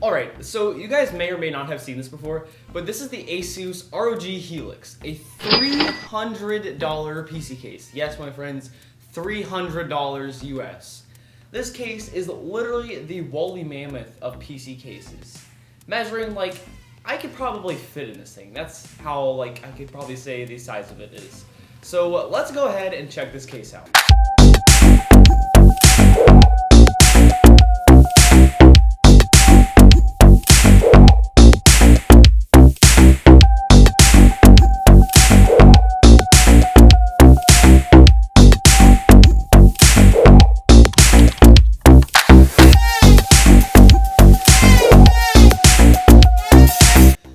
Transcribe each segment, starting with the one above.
Alright, so you guys may or may not have seen this before, but this is the ASUS ROG Helios, a $300 PC case. Yes, my friends, $300 US. This case is literally the woolly mammoth of PC cases. Measuring, like, I could probably fit in this thing. That's how, like, I could probably say the size of it is. So let's go ahead and check this case out.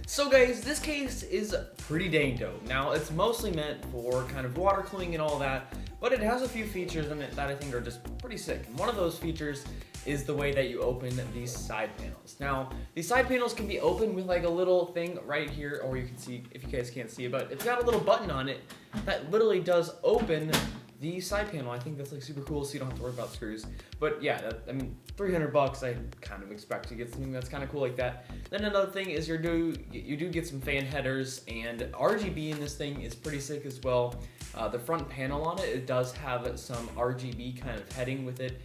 So guys, this case is pretty dang dope. Now, it's mostly meant for kind of water cooling and all that, but it has a few features in it that I think are just pretty sick. And one of those features is the way that you open these side panels. Now, these side panels can be opened with like a little thing right here, or you can see, if you guys can't see it, but it's got a little button on it that literally does open the side panel. I think that's like super cool, so you don't have to worry about screws. But yeah, I mean, $300, I kind of expect to get something that's kind of cool like that. Then another thing is you do get some fan headers, and RGB in this thing is pretty sick as well. The front panel on it, it does have some RGB kind of heading with it.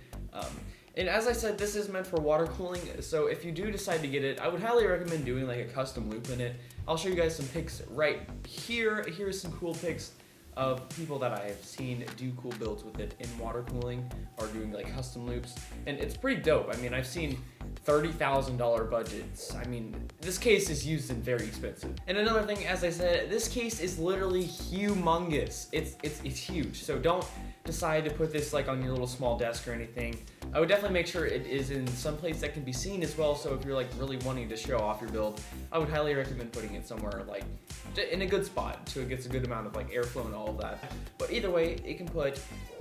And as I said, this is meant for water cooling, so if you do decide to get it, I would highly recommend doing like a custom loop in it. I'll show you guys some pics right here. Here's some cool pics of people that I have seen do cool builds with it in water cooling or doing like custom loops, and it's pretty dope. I mean, I've seen $30,000 budgets. I mean, this case is used in very expensive. And another thing, as I said, this case is literally humongous. It's huge. So don't decide to put this like on your little small desk or anything. I would definitely make sure it is in some place that can be seen as well. So if you're like really wanting to show off your build, I would highly recommend putting it somewhere like in a good spot so it gets a good amount of like airflow and all of that. But either way, it can put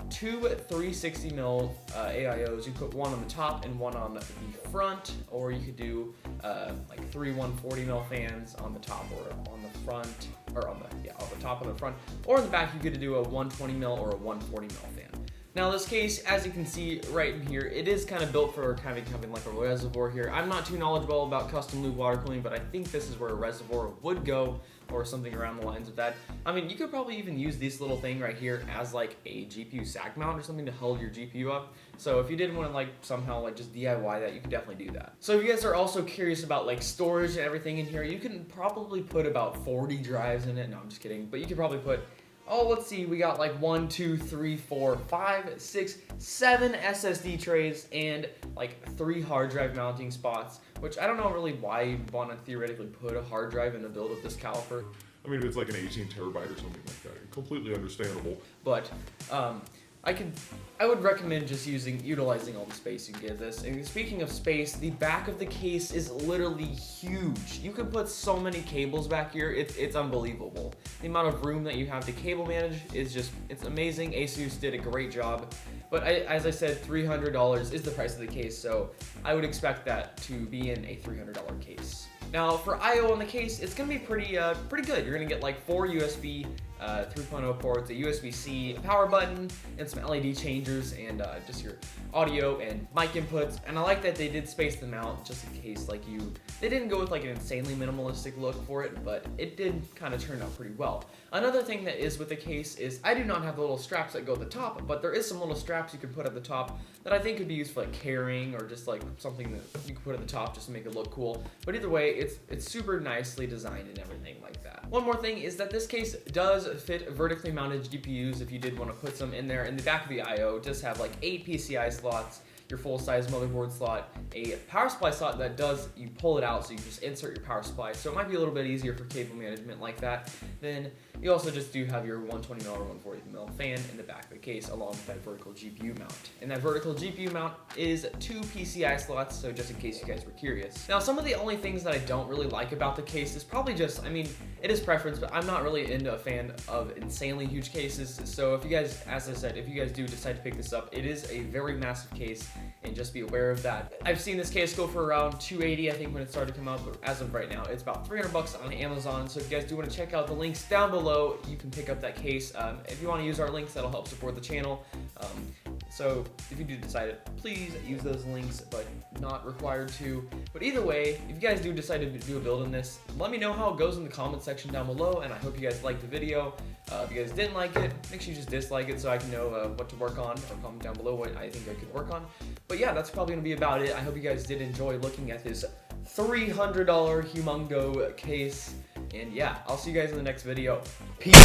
two 360mm AIOs. You put one on the top and one on the front, or you could do like three 140mm fans on the top or on the front, or on the top and the front, or in the back you could do a 120mm or a 140mm fan. Now this case, as you can see right in here, it is kind of built for kind of having like a reservoir here. I'm not too knowledgeable about custom loop water cooling, but I think this is where a reservoir would go, or something around the lines of that. I mean, you could probably even use this little thing right here as like a GPU sack mount or something to hold your GPU up. So if you didn't want to like somehow like just DIY that, you could definitely do that. So if you guys are also curious about like storage and everything in here, you can probably put about 40 drives in it. No, I'm just kidding. But you could probably put, oh, let's see, we got like 1, 2, 3, 4, 5, 6, 7 SSD trays and like 3 hard drive mounting spots, which I don't know really why you'd want to theoretically put a hard drive in a build of this caliber. I mean, if it's like an 18 terabyte or something like that, completely understandable. But I would recommend just utilizing all the space you can get this. And speaking of space, the back of the case is literally huge. You can put so many cables back here, it's unbelievable. The amount of room that you have to cable manage is just, it's amazing. ASUS did a great job. But as I said, $300 is the price of the case, so I would expect that to be in a $300 case. Now for I/O on the case, it's gonna be pretty good. You're gonna get like 4 USB 3.0 ports, a USB-C, a power button, and some LED changers, and just your audio and mic inputs. And I like that they did space them out just in case like they didn't go with like an insanely minimalistic look for it, but it did kind of turn out pretty well. Another thing that is with the case is I do not have the little straps that go at the top, but there is some little straps you can put at the top that I think could be used for like carrying or just like something that you can put at the top just to make it look cool. But either way, it's super nicely designed and everything like that. One more thing is that this case does fit vertically mounted GPUs if you did want to put some in there. In the back of the I/O, it does have like 8 PCI slots, your full-size motherboard slot, a power supply slot that you pull it out so you just insert your power supply, so it might be a little bit easier for cable management like that. Then you also just do have your 120mm or 140mm fan in the back of the case along with that vertical GPU mount. And that vertical GPU mount is 2 PCI slots, so just in case you guys were curious. Now, some of the only things that I don't really like about the case is probably just, I mean, it is preference, but I'm not really a fan of insanely huge cases. So if you guys, as I said, if you guys do decide to pick this up, it is a very massive case, and just be aware of that. I've seen this case go for around $280, I think, when it started to come out, but as of right now, it's about $300 on Amazon. So if you guys do want to check out the links down below, you can pick up that case. If you want to use our links, that'll help support the channel. So if you do decide it, please use those links, but not required to. But either way, if you guys do decide to do a build in this, let me know how it goes in the comment section down below, and I hope you guys liked the video. If you guys didn't like it, make sure you just dislike it so I can know what to work on, or comment down below what I think I could work on. But yeah, that's probably going to be about it. I hope you guys did enjoy looking at this $300 Humongo case. And yeah, I'll see you guys in the next video. Peace.